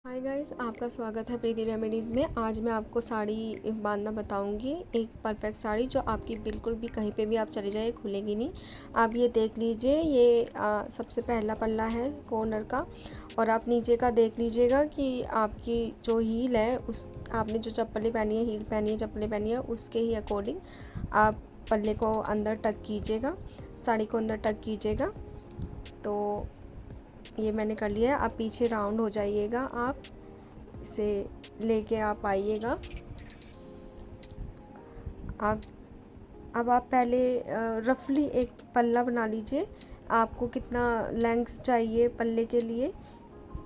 Hi guys, आपका स्वागत है प्रीति रेमेडीज़ में। आज मैं आपको साड़ी बांधना बताऊंगी, एक परफेक्ट साड़ी जो आपकी बिल्कुल भी कहीं पे भी आप चले जाइए खुलेगी नहीं। आप ये देख लीजिए, ये सबसे पहला पल्ला है कॉर्नर का, और आप नीचे का देख लीजिएगा कि आपकी जो हील है, उस आपने जो चप्पलें पहनी है, हील पहनी है, चप्पलें पहनी है, उसके ही अकॉर्डिंग आप पल्ले को अंदर टक कीजिएगा, साड़ी को अंदर टक कीजिएगा। तो ये मैंने कर लिया है। आप पीछे राउंड हो जाइएगा, आप इसे लेके आप आइएगा। आप अब आप पहले रफली एक पल्ला बना लीजिए। आपको कितना लेंथ चाहिए पल्ले के लिए,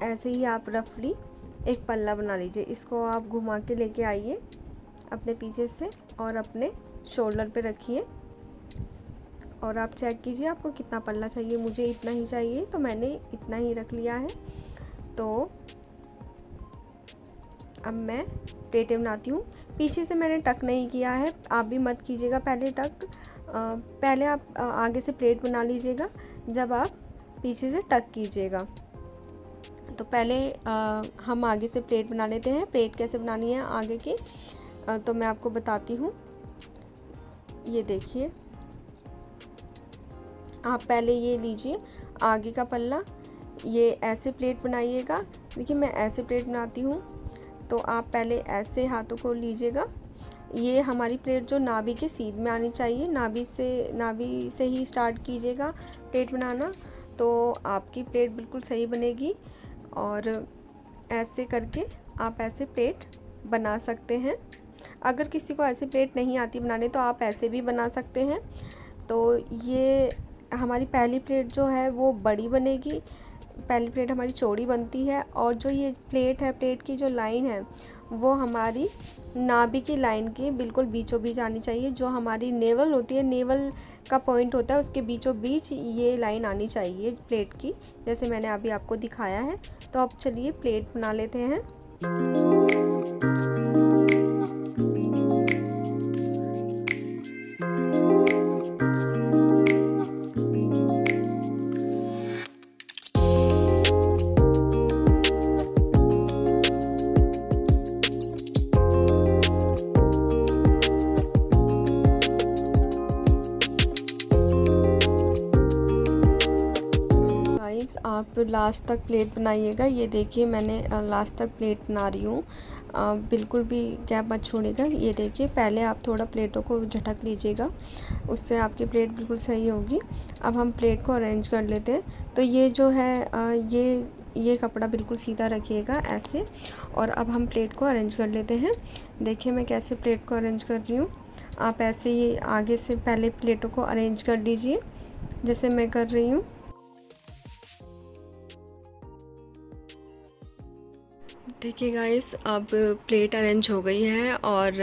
ऐसे ही आप रफली एक पल्ला बना लीजिए। इसको आप घुमा के लेके आइए अपने पीछे से और अपने शोल्डर पे रखिए, और आप चेक कीजिए आपको कितना पल्ला चाहिए। मुझे इतना ही चाहिए तो मैंने इतना ही रख लिया है। तो अब मैं प्लेटें बनाती हूँ। पीछे से मैंने टक नहीं किया है, आप भी मत कीजिएगा पहले टक। पहले आप आगे से प्लेट बना लीजिएगा, जब आप पीछे से टक कीजिएगा। तो पहले हम आगे से प्लेट बना लेते हैं। प्लेट कैसे बनानी है आगे की, तो मैं आपको बताती हूँ। ये देखिए, आप पहले ये लीजिए आगे का पल्ला, ये ऐसे प्लेट बनाइएगा। देखिए मैं ऐसे प्लेट बनाती हूँ, तो आप पहले ऐसे हाथों को लीजिएगा। ये हमारी प्लेट जो नाभि के सीध में आनी चाहिए, नाभि से ही स्टार्ट कीजिएगा प्लेट बनाना, तो आपकी प्लेट बिल्कुल सही बनेगी। और ऐसे करके आप ऐसे प्लेट बना सकते हैं। अगर किसी को ऐसे प्लेट नहीं आती बनाने तो आप ऐसे भी बना सकते हैं। तो ये हमारी पहली प्लेट जो है वो बड़ी बनेगी, पहली प्लेट हमारी चौड़ी बनती है। और जो ये प्लेट है, प्लेट की जो लाइन है वो हमारी नाभि की लाइन के बिल्कुल बीचों बीच आनी चाहिए। जो हमारी नेवल होती है, नेवल का पॉइंट होता है, उसके बीचों बीच ये लाइन आनी चाहिए प्लेट की, जैसे मैंने अभी आपको दिखाया है। तो अब चलिए प्लेट बना लेते हैं। आप लास्ट तक प्लेट बनाइएगा। ये देखिए मैंने लास्ट तक प्लेट बना रही हूँ, बिल्कुल भी गैप मत छोड़िएगा। ये देखिए, पहले आप थोड़ा प्लेटों को झटक लीजिएगा, उससे आपकी प्लेट बिल्कुल सही होगी। अब हम प्लेट को अरेंज कर लेते हैं। तो ये जो है ये कपड़ा बिल्कुल सीधा रखिएगा ऐसे, और अब हम प्लेट को अरेंज कर लेते हैं। देखिए मैं कैसे प्लेट को अरेंज कर रही हूँ। आप ऐसे ही आगे से पहले प्लेटों को अरेंज कर लीजिए जैसे मैं कर रही हूँ। देखिए गाइस, अब प्लेट अरेंज हो गई है, और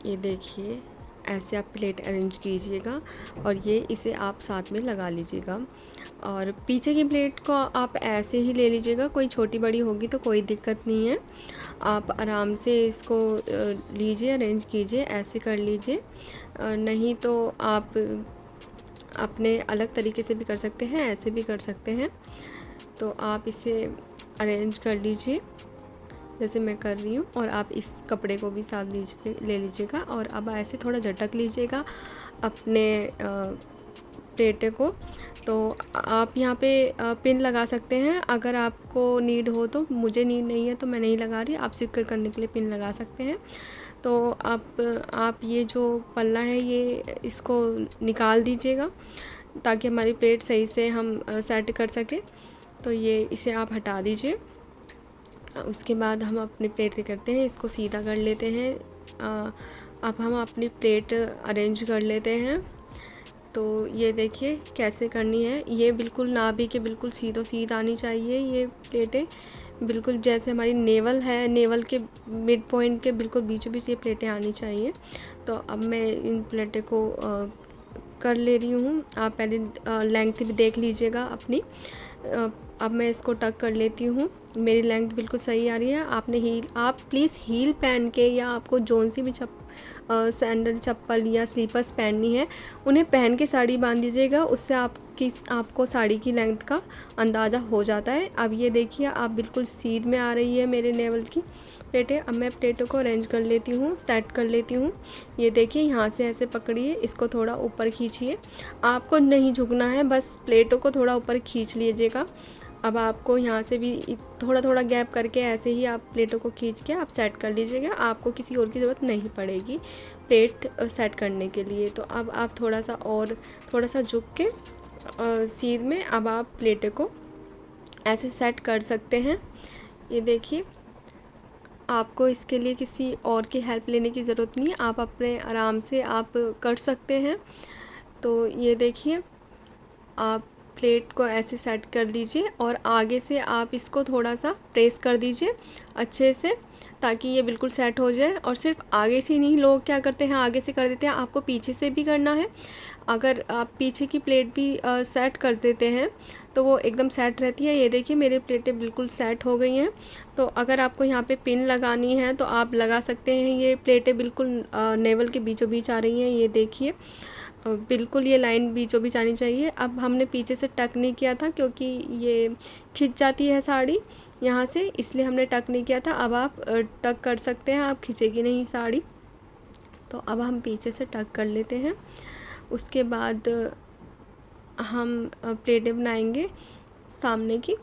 ये देखिए ऐसे आप प्लेट अरेंज कीजिएगा, और ये इसे आप साथ में लगा लीजिएगा। और पीछे की प्लेट को आप ऐसे ही ले लीजिएगा, कोई छोटी बड़ी होगी तो कोई दिक्कत नहीं है। आप आराम से इसको लीजिए, अरेंज कीजिए, ऐसे कर लीजिए। नहीं तो आप अपने अलग तरीके से भी कर सकते हैं, ऐसे भी कर सकते हैं। तो आप इसे अरेंज कर लीजिए जैसे मैं कर रही हूँ, और आप इस कपड़े को भी साथ ले लीजिएगा। और अब ऐसे थोड़ा झटक लीजिएगा अपने प्लेटे को। तो आप यहाँ पे पिन लगा सकते हैं अगर आपको नीड हो तो। मुझे नीड नहीं है तो मैं नहीं लगा रही, आप सिक्योर करने के लिए पिन लगा सकते हैं। तो आप ये जो पल्ला है ये इसको निकाल दीजिएगा, ताकि हमारी प्लेट सही से हम सेट कर सकें। तो ये इसे आप हटा दीजिए। उसके बाद हम अपनी प्लेट क्या करते हैं, इसको सीधा कर लेते हैं। अब हम अपनी प्लेट अरेंज कर लेते हैं। तो ये देखिए कैसे करनी है। ये बिल्कुल नाभि के बिल्कुल सीधो सीध आनी चाहिए ये प्लेटें, बिल्कुल जैसे हमारी नेवल है, नेवल के मिड पॉइंट के बिल्कुल बीचों बीच ये प्लेटें आनी चाहिए। तो अब मैं इन प्लेटें को कर ले रही हूँ। आप पहले लेंथ भी देख लीजिएगा अपनी। अब मैं इसको टक कर लेती हूँ। मेरी लेंथ बिल्कुल सही आ रही है। आप प्लीज़ हील पहन के, या आपको जौन सी भी सैंडल, चप्पल या स्लीपर्स पहननी है, उन्हें पहन के साड़ी बांध दीजिएगा। उससे आपको साड़ी की लेंथ का अंदाज़ा हो जाता है। अब ये देखिए, आप बिल्कुल सीध में आ रही है मेरे नेवल की प्लेटें। अब मैं प्लेटों को अरेंज कर लेती हूँ, सेट कर लेती हूँ। ये देखिए, यहाँ से ऐसे पकड़िए, इसको थोड़ा ऊपर खींचिए। आपको नहीं झुकना है, बस प्लेटों को थोड़ा ऊपर खींच लीजिएगा। अब आपको यहाँ से भी थोड़ा थोड़ा गैप करके ऐसे ही आप प्लेटों को खींच के आप सेट कर लीजिएगा। आपको किसी और की ज़रूरत नहीं पड़ेगी प्लेट सेट करने के लिए। तो अब आप थोड़ा सा झुक के सीध में अब आप प्लेटों को ऐसे सेट कर सकते हैं। ये देखिए, आपको इसके लिए किसी और की हेल्प लेने की ज़रूरत नहीं है, आप अपने आराम से आप कर सकते हैं। तो ये देखिए, आप प्लेट को ऐसे सेट कर दीजिए और आगे से आप इसको थोड़ा सा प्रेस कर दीजिए अच्छे से, ताकि ये बिल्कुल सेट हो जाए। और सिर्फ आगे से नहीं, लोग क्या करते हैं आगे से कर देते हैं, आपको पीछे से भी करना है। अगर आप पीछे की प्लेट भी सेट कर देते हैं तो वो एकदम सेट रहती है। ये देखिए, मेरी प्लेटें बिल्कुल सेट हो गई हैं। तो अगर आपको यहाँ पे पिन लगानी है तो आप लगा सकते हैं। ये प्लेटें बिल्कुल नेवल के बीचों बीच आ रही हैं। ये देखिए, बिल्कुल ये लाइन बीचों बीच आनी चाहिए। अब हमने पीछे से टक नहीं किया था क्योंकि ये खिंच जाती है साड़ी यहाँ से, इसलिए हमने टक नहीं किया था। अब आप टक कर सकते हैं, आप खिंचेगी नहीं साड़ी। तो अब हम पीछे से टक कर लेते हैं। उसके बाद हम प्लेटें बनाएंगे सामने की।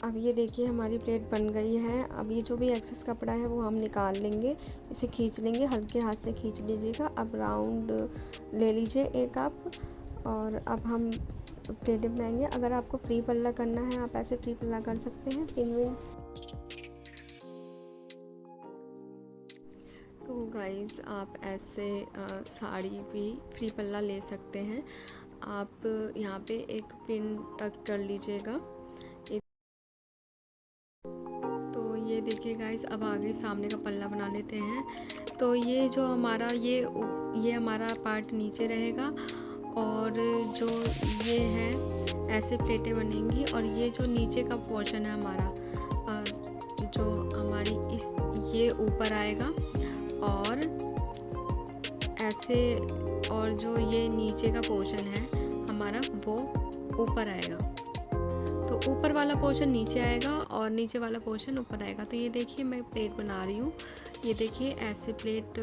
अब ये देखिए, हमारी प्लेट बन गई है। अब ये जो भी एक्सेस कपड़ा है वो हम निकाल लेंगे, इसे खींच लेंगे, हल्के हाथ से खींच लीजिएगा। अब राउंड ले लीजिए एक आप, और अब हम प्लेटें बनाएंगे। अगर आपको फ्री पल्ला करना है, आप ऐसे फ्री पल्ला कर सकते हैं पिन। तो गाइस, आप ऐसे साड़ी भी फ्री पल्ला ले सकते हैं। आप यहाँ पे एक पिन टक कर लीजिएगा। ये देखिए गाइस, अब आगे सामने का पल्ला बना लेते हैं। तो ये जो हमारा ये हमारा पार्ट नीचे रहेगा, और जो ये है ऐसे प्लेटें बनेंगी। और ये जो नीचे का पोर्शन है हमारा, जो हमारी ये ऊपर आएगा, और ऐसे, और जो ये नीचे का पोर्शन है हमारा वो ऊपर आएगा। तो ऊपर वाला पोर्शन नीचे आएगा और नीचे वाला पोर्शन ऊपर आएगा। तो ये देखिए, मैं प्लेट बना रही हूँ। ये देखिए, ऐसे प्लेट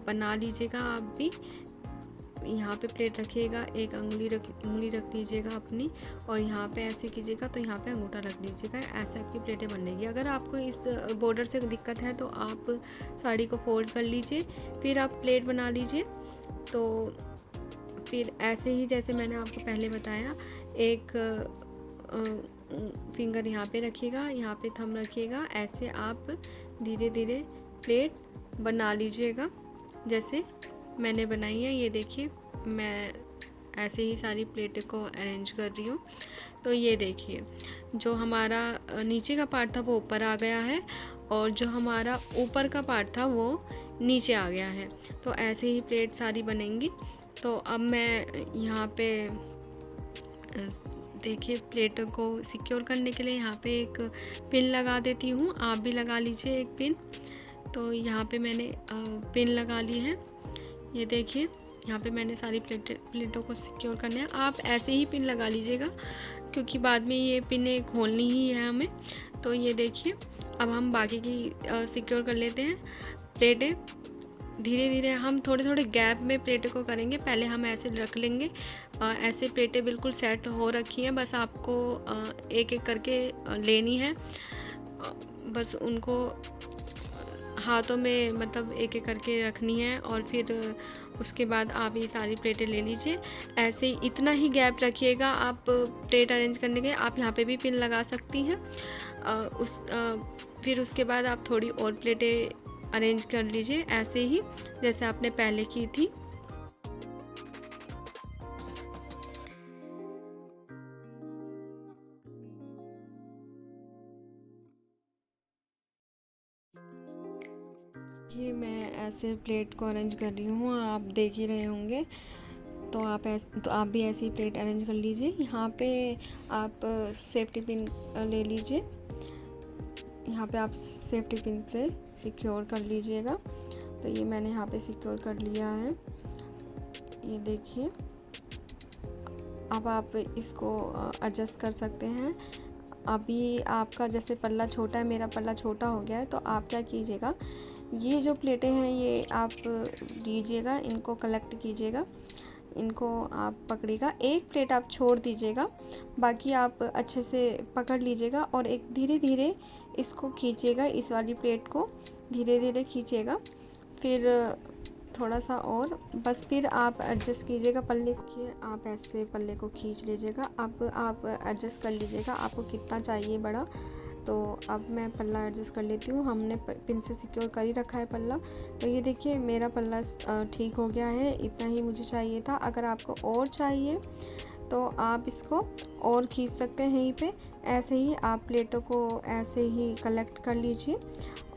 बना लीजिएगा आप भी। यहाँ पे प्लेट रखिएगा, एक उंगली रख लीजिएगा अपनी, और यहाँ पे ऐसे कीजिएगा तो यहाँ पे अंगूठा रख लीजिएगा। ऐसे आपकी प्लेटें बनेगी। अगर आपको इस बॉर्डर से दिक्कत है तो आप साड़ी को फोल्ड कर लीजिए, फिर आप प्लेट बना लीजिए। तो फिर ऐसे ही जैसे मैंने आपको पहले बताया, एक फिंगर यहाँ पे रखिएगा, यहाँ पे थंब रखिएगा। ऐसे आप धीरे धीरे प्लेट बना लीजिएगा जैसे मैंने बनाई है। ये देखिए, मैं ऐसे ही सारी प्लेटें को अरेंज कर रही हूँ। तो ये देखिए, जो हमारा नीचे का पार्ट था वो ऊपर आ गया है, और जो हमारा ऊपर का पार्ट था वो नीचे आ गया है। तो ऐसे ही प्लेट सारी बनेंगी। तो अब मैं यहाँ पे देखिए, प्लेट को सिक्योर करने के लिए यहाँ पे एक पिन लगा देती हूँ। आप भी लगा लीजिए एक पिन। तो यहाँ पे मैंने पिन लगा ली है। ये देखिए, यहाँ पे मैंने सारी प्लेटों को सिक्योर करना है। आप ऐसे ही पिन लगा लीजिएगा क्योंकि बाद में ये पिन खोलनी ही है हमें। तो ये देखिए, अब हम बाकी की सिक्योर कर लेते हैं प्लेटें। धीरे धीरे हम थोड़े थोड़े गैप में प्लेटों को करेंगे। पहले हम ऐसे रख लेंगे। ऐसे प्लेटें बिल्कुल सेट हो रखी हैं, बस आपको एक एक करके लेनी है। बस उनको हाथों में मतलब एक एक करके रखनी है, और फिर उसके बाद आप ये सारी प्लेटें ले लीजिए। ऐसे ही इतना ही गैप रखिएगा आप प्लेट अरेंज करने के। आप यहाँ पे भी पिन लगा सकती हैं। फिर उसके बाद आप थोड़ी और प्लेटें अरेंज कर लीजिए ऐसे ही जैसे आपने पहले की थी। ये मैं ऐसे प्लेट को अरेंज कर रही हूँ, आप देख ही रहे होंगे। तो आप भी ऐसी प्लेट अरेंज कर लीजिए। यहाँ पे आप सेफ्टी पिन ले लीजिए, यहाँ पे आप सेफ्टी पिन से सिक्योर कर लीजिएगा। तो ये मैंने यहाँ पे सिक्योर कर लिया है, ये देखिए। अब आप इसको एडजस्ट कर सकते हैं। अभी आपका जैसे पल्ला छोटा है, मेरा पल्ला छोटा हो गया है, तो आप क्या कीजिएगा, ये जो प्लेटें हैं ये आप लीजिएगा, इनको कलेक्ट कीजिएगा, इनको आप पकड़िएगा। एक प्लेट आप छोड़ दीजिएगा, बाकी आप अच्छे से पकड़ लीजिएगा और एक धीरे धीरे इसको खींचिएगा, इस वाली प्लेट को धीरे धीरे खींचिएगा। फिर थोड़ा सा और बस, फिर आप एडजस्ट कीजिएगा पल्ले को। आप ऐसे पल्ले को खींच लीजिएगा। अब आप एडजस्ट कर लीजिएगा आपको कितना चाहिए बड़ा। तो अब मैं पल्ला एडजस्ट कर लेती हूँ। हमने पिन से सिक्योर कर ही रखा है पल्ला। तो ये देखिए मेरा पल्ला ठीक हो गया है, इतना ही मुझे चाहिए था। अगर आपको और चाहिए तो आप इसको और खींच सकते हैं यहीं पे। ऐसे ही आप प्लेटों को ऐसे ही कलेक्ट कर लीजिए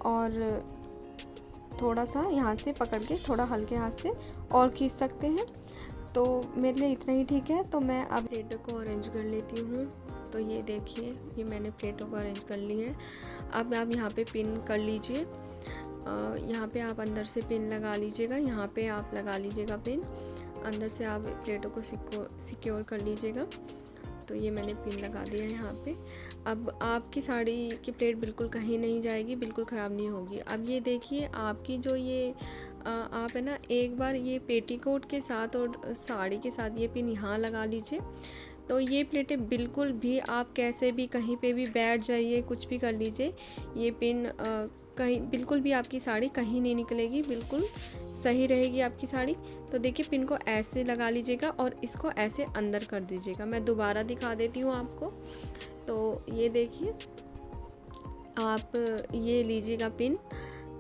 और थोड़ा सा यहाँ से पकड़ के थोड़ा हल्के हाथ से और खींच सकते हैं। तो मेरे लिए इतना ही ठीक है। तो मैं अब प्लेटों को अरेंज कर लेती हूँ। तो ये देखिए, ये मैंने प्लेटों को अरेंज कर ली है। अब आप यहाँ पे पिन कर लीजिए, यहाँ पे आप अंदर से पिन लगा लीजिएगा, यहाँ पे आप लगा लीजिएगा पिन, अंदर से आप प्लेटों को सिक्योर कर लीजिएगा। तो ये मैंने पिन लगा दिया है यहाँ पे। अब आपकी साड़ी की प्लेट बिल्कुल कहीं नहीं जाएगी, बिल्कुल ख़राब नहीं होगी। अब ये देखिए आपकी जो ये आप है ना, एक बार ये पेटीकोट के साथ और साड़ी के साथ ये पिन यहाँ लगा लीजिए। तो ये प्लेटें बिल्कुल भी आप कैसे भी कहीं पे भी बैठ जाइए, कुछ भी कर लीजिए, ये पिन कहीं बिल्कुल भी आपकी साड़ी कहीं नहीं निकलेगी, बिल्कुल सही रहेगी आपकी साड़ी। तो देखिए पिन को ऐसे लगा लीजिएगा और इसको ऐसे अंदर कर दीजिएगा। मैं दोबारा दिखा देती हूँ आपको। तो ये देखिए, आप ये लीजिएगा पिन,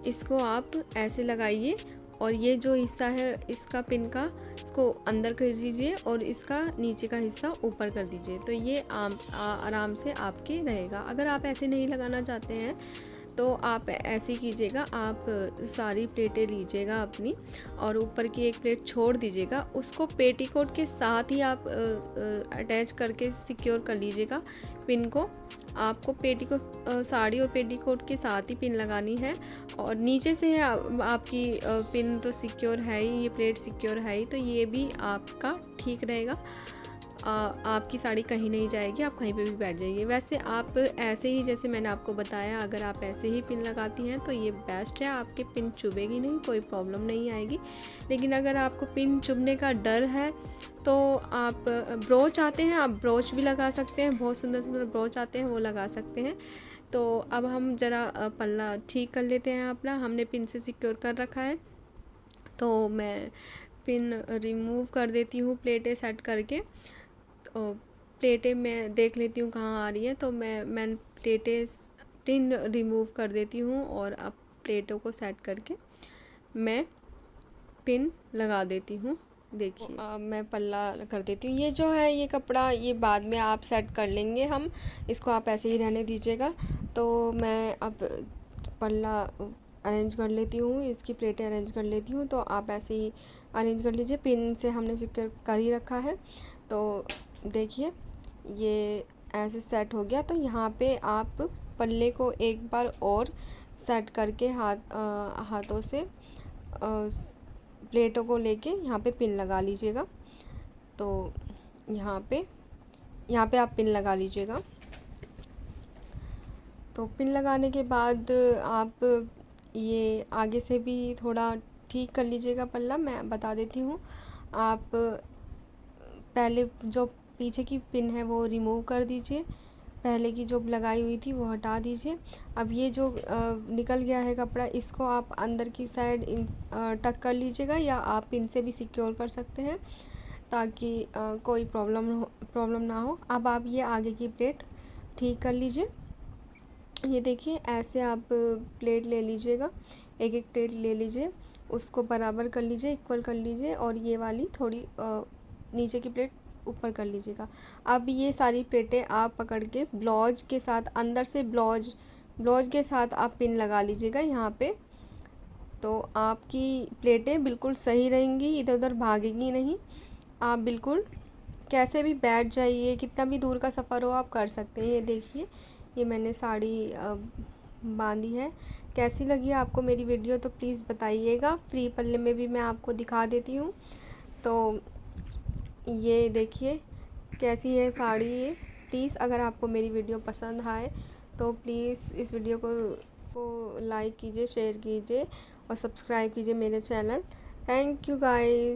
इसको आप ऐसे लगाइए और ये जो हिस्सा है इसका पिन का, इसको अंदर कर दीजिए और इसका नीचे का हिस्सा ऊपर कर दीजिए। तो ये आराम से आपके रहेगा। अगर आप ऐसे नहीं लगाना चाहते हैं तो आप ऐसे कीजिएगा, आप सारी प्लेटें लीजिएगा अपनी और ऊपर की एक प्लेट छोड़ दीजिएगा, उसको पेटीकोट के साथ ही आप अटैच करके सिक्योर कर लीजिएगा पिन को। आपको पेटीकोट साड़ी और पेटीकोट के साथ ही पिन लगानी है और नीचे से है आपकी पिन तो सिक्योर है ही, ये प्लेट सिक्योर है ही, तो ये भी आपका ठीक रहेगा। आपकी साड़ी कहीं नहीं जाएगी, आप कहीं पे भी बैठ जाइए। वैसे आप ऐसे ही जैसे मैंने आपको बताया, अगर आप ऐसे ही पिन लगाती हैं तो ये बेस्ट है, आपके पिन चुभेगी नहीं, कोई प्रॉब्लम नहीं आएगी। लेकिन अगर आपको पिन चुभने का डर है तो आप ब्रोच आते हैं, आप ब्रोच भी लगा सकते हैं, बहुत सुंदर सुंदर ब्रोच आते हैं, वो लगा सकते हैं। तो अब हम ज़रा पल्ला ठीक कर लेते हैं अपना, हमने पिन से सिक्योर कर रखा है। तो मैं पिन रिमूव कर देती हूँ प्लेटें सेट करके। तो प्लेटें मैं देख लेती हूँ कहाँ आ रही है, तो मैं प्लेटें पिन रिमूव कर देती हूँ और अब प्लेटों को सेट करके मैं पिन लगा देती हूँ। देखिए अब मैं पल्ला कर देती हूँ। ये जो है ये कपड़ा ये बाद में आप सेट कर लेंगे, हम इसको आप ऐसे ही रहने दीजिएगा। तो मैं अब पल्ला अरेंज कर लेती हूँ, इसकी प्लेटें अरेंज कर लेती हूँ। तो आप ऐसे ही अरेंज कर लीजिए, पिन से हमने सिक्योर कर ही रखा है। तो देखिए ये ऐसे सेट हो गया। तो यहाँ पे आप पल्ले को एक बार और सेट करके हाथों से प्लेटों को लेके यहाँ पे पिन लगा लीजिएगा। तो यहाँ पे आप पिन लगा लीजिएगा। तो पिन लगाने के बाद आप ये आगे से भी थोड़ा ठीक कर लीजिएगा पल्ला। मैं बता देती हूँ, आप पहले जो पीछे की पिन है वो रिमूव कर दीजिए, पहले की जो लगाई हुई थी वो हटा दीजिए। अब ये जो निकल गया है कपड़ा, इसको आप अंदर की साइड टक कर लीजिएगा, या आप पिन से भी सिक्योर कर सकते हैं ताकि कोई प्रॉब्लम ना हो। अब आप ये आगे की प्लेट ठीक कर लीजिए। ये देखिए ऐसे आप प्लेट ले लीजिएगा, एक एक प्लेट ले लीजिए, उसको बराबर कर लीजिए, इक्वल कर लीजिए और ये वाली थोड़ी नीचे की प्लेट ऊपर कर लीजिएगा। अब ये सारी प्लेटें आप पकड़ के ब्लाउज के साथ अंदर से ब्लाउज के साथ आप पिन लगा लीजिएगा यहाँ पे। तो आपकी प्लेटें बिल्कुल सही रहेंगी, इधर उधर भागेंगी नहीं। आप बिल्कुल कैसे भी बैठ जाइए, कितना भी दूर का सफ़र हो आप कर सकते हैं। ये देखिए, ये मैंने साड़ी बांधी है। कैसी लगी आपको मेरी वीडियो तो प्लीज़ बताइएगा। फ्री पल्ले में भी मैं आपको दिखा देती हूँ। तो ये देखिए कैसी है साड़ी ये। प्लीज़ अगर आपको मेरी वीडियो पसंद आए तो प्लीज़ इस वीडियो को लाइक कीजिए, शेयर कीजिए और सब्सक्राइब कीजिए मेरे चैनल। Thank you guys.